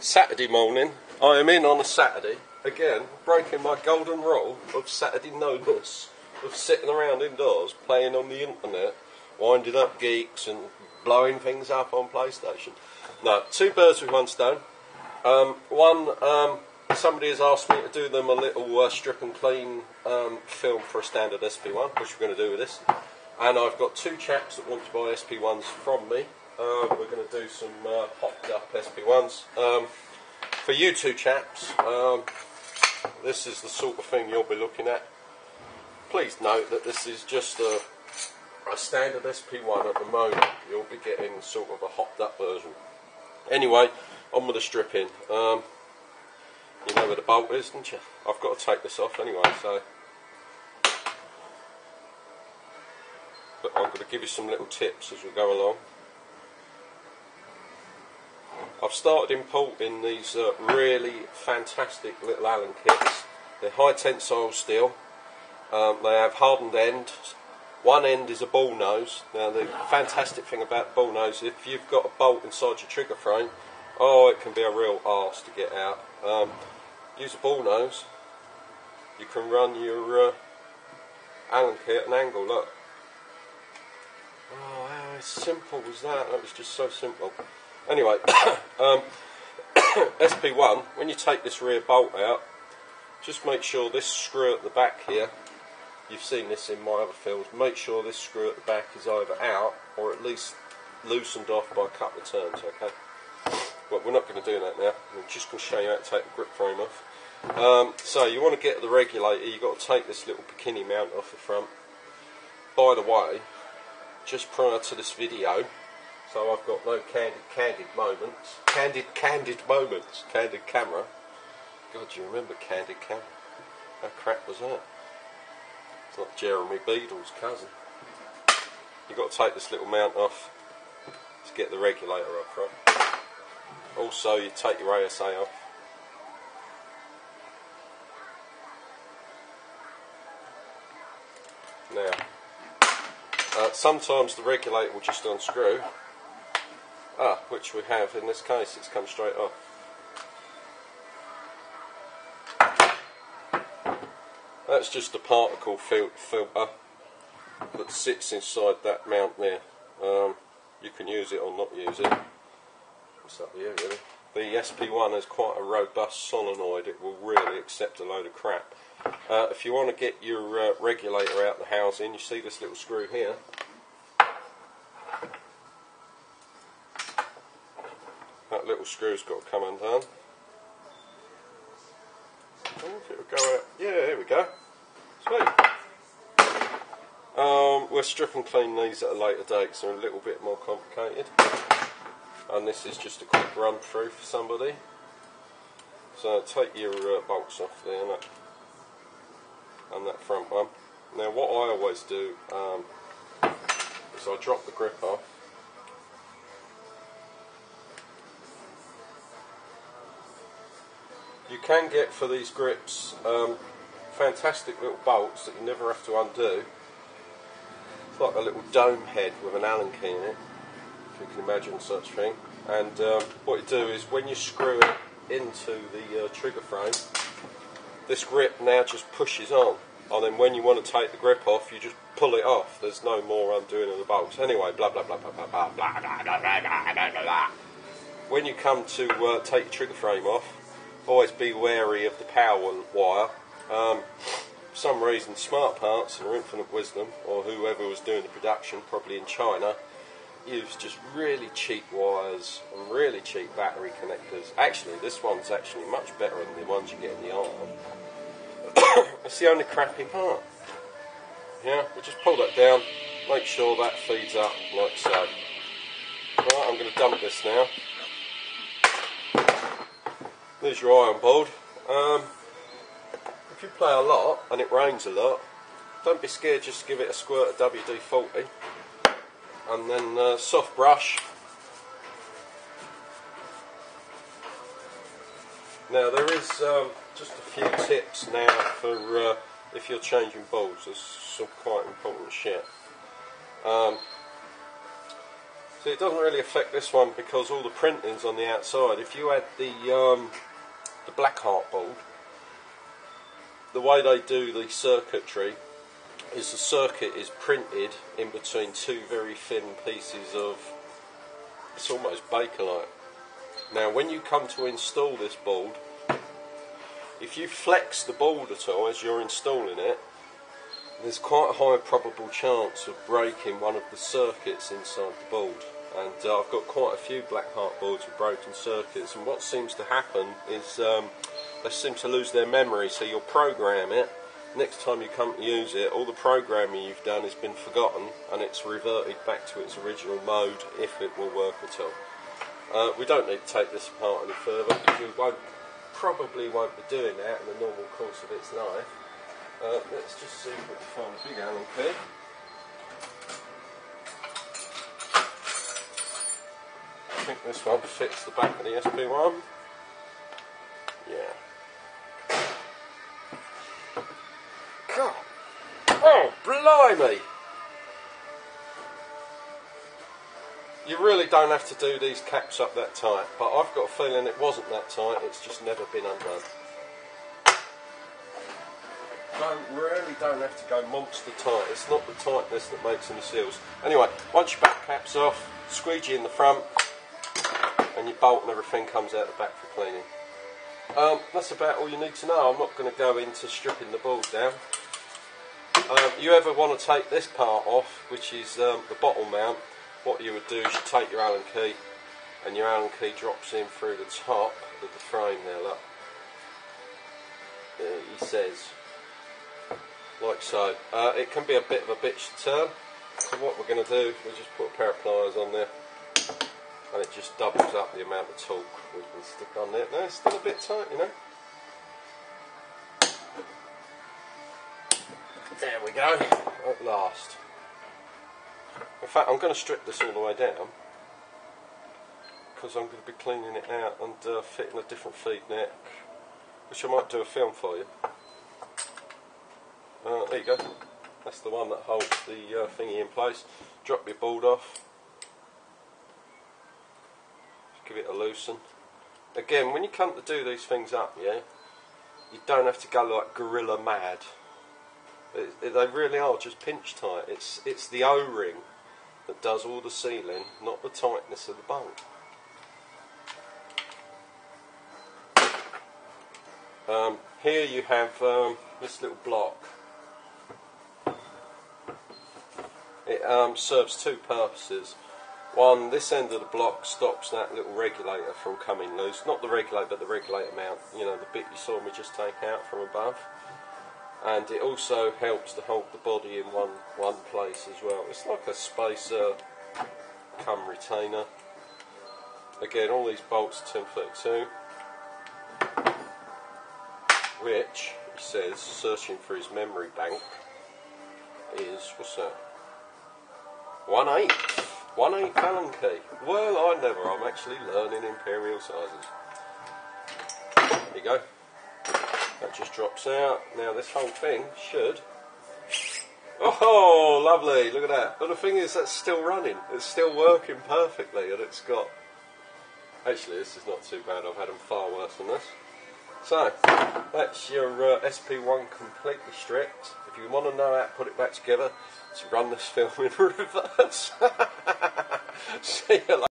Saturday morning. I am in on a Saturday. Again, breaking my golden rule of Saturday no-ness, of sitting around indoors, playing on the internet, winding up geeks and blowing things up on PlayStation. No, two birds with one stone. Somebody has asked me to do them a little strip and clean film for a standard sp1, which we're going to do with this. And I've got two chaps that want to buy sp1s from me. We're going to do some hopped up sp1s. For you two chaps, this is the sort of thing you'll be looking at. Please note that this is just a standard sp1 at the moment. You'll be getting sort of a hopped up version. Anyway, on with the stripping. You know where the bolt is, don't you? I've got to take this off anyway, so. But I'm going to give you some little tips as we go along. I've started importing these really fantastic little Allen kits. They're high tensile steel. They have hardened ends. One end is a ball nose. Now the fantastic thing about ball nose, if you've got a bolt inside your trigger frame, oh, it can be a real arse to get out. Use a ball nose. You can run your Allen kit at an angle. Look. Oh, how simple was that? That was just so simple. Anyway, sp1, when you take this rear bolt out, just make sure this screw at the back here, you've seen this in my other films, make sure this screw at the back is either out or at least loosened off by a couple of turns, okay? But we're not going to do that now. I'm just going to show you how to take the grip frame off. So you want to get the regulator, you've got to take this little bikini mount off the front. By the way, just prior to this video, so I've got no candid moments. Candid camera. God, do you remember candid camera? How crap was that? It's like Jeremy Beadle's cousin. You've got to take this little mount off to get the regulator up front. Also, you take your ASA off. Now, sometimes the regulator will just unscrew. Which we have in this case, it's come straight off. That's just a particle filter that sits inside that mount there. You can use it or not use it. It's up to you really. The sp1 has quite a robust solenoid, it will really accept a load of crap. If you want to get your regulator out the housing, you see this little screw here. That little screw's got to come undone. I wonder if it'll go out. Yeah, here we go. Sweet. We'll strip and clean these at a later date, so they're a little bit more complicated. And this is just a quick run through for somebody. So take your bolts off there and that front one. Now what I always do is I drop the grip off. You can get for these grips fantastic little bolts that you never have to undo. It's like a little dome head with an Allen key in it, if you can imagine such thing. And what you do is when you screw it into the trigger frame, this grip now just pushes on. And then when you want to take the grip off, you just pull it off. There's no more undoing of the bolts. Anyway, blah blah blah blah blah blah blah blah blah blah blah blah. When you come to take your trigger frame off, always be wary of the power wire. For some reason, Smart Parts and Infinite Wisdom, or whoever was doing the production, probably in China, used just really cheap wires and really cheap battery connectors. Actually, this one's actually much better than the ones you get in the arm. It's the only crappy part. Yeah, we'll just pull that down, make sure that feeds up like so. Right, I'm going to dump this now. There's your iron board. If you play a lot and it rains a lot, don't be scared, just give it a squirt of WD-40 and then soft brush. Now there is just a few tips now for if you're changing balls. There's some quite important shit. So See, it doesn't really affect this one because all the printing's on the outside. If you had the black heart board, the way they do the circuitry is the circuit is printed in between two very thin pieces of, it's almost Bakelite. Now when you come to install this board, if you flex the board at all as you're installing it, there's quite a high probable chance of breaking one of the circuits inside the board. And I've got quite a few black heart boards with broken circuits, and what seems to happen is they seem to lose their memory, so you'll program it. Next time you come to use it, all the programming you've done has been forgotten and it's reverted back to its original mode, if it will work at all. We don't need to take this apart any further because we probably won't be doing that in the normal course of its life. Let's just see if we can find a big Allen key. I think this one fits the back of the sp1. Yeah. God. Oh, blimey! You really don't have to do these caps up that tight, but I've got a feeling it wasn't that tight, it's just never been undone. Really don't have to go monster tight, it's not the tightness that makes them seals. Anyway, once your back cap's off, squeegee in the front, and your bolt and everything comes out the back for cleaning. That's about all you need to know. I'm not going to go into stripping the board down. You ever want to take this part off, which is the bottle mount, what you would do is you take your Allen key, and your Allen key drops in through the top of the frame there, look. He says, like so. It can be a bit of a bitch to turn, so what we're going to do is we'll just put a pair of pliers on there, and it just doubles up the amount of torque we can stick on there. No, it's still a bit tight, you know. There we go, at last. In fact, I'm going to strip this all the way down because I'm going to be cleaning it out and fitting a different feed neck, which I might do a film for you. There you go. That's the one that holds the thingy in place. Drop your board off. Give it a loosen. Again, when you come to do these things up, yeah, you don't have to go like gorilla mad. They really are just pinch tight. It's the O-ring that does all the sealing, not the tightness of the bolt. Here you have this little block. It serves two purposes. One, this end of the block stops that little regulator from coming loose. Not the regulator, but the regulator mount. You know, the bit you saw me just take out from above. And it also helps to hold the body in one place as well. It's like a spacer cum retainer. Again, all these bolts are 1032, which, he says, searching for his memory bank, is, what's that? 1/8. 1/8 Allen key. Well, I never. I'm actually learning imperial sizes. There you go. That just drops out. Now this whole thing should... Oh, lovely. Look at that. But the thing is, that's still running. It's still working perfectly, and it's got... Actually, this is not too bad. I've had them far worse than this. So, that's your sp1 completely stripped. If you want to know how to put it back together, to run this film in reverse. See you later.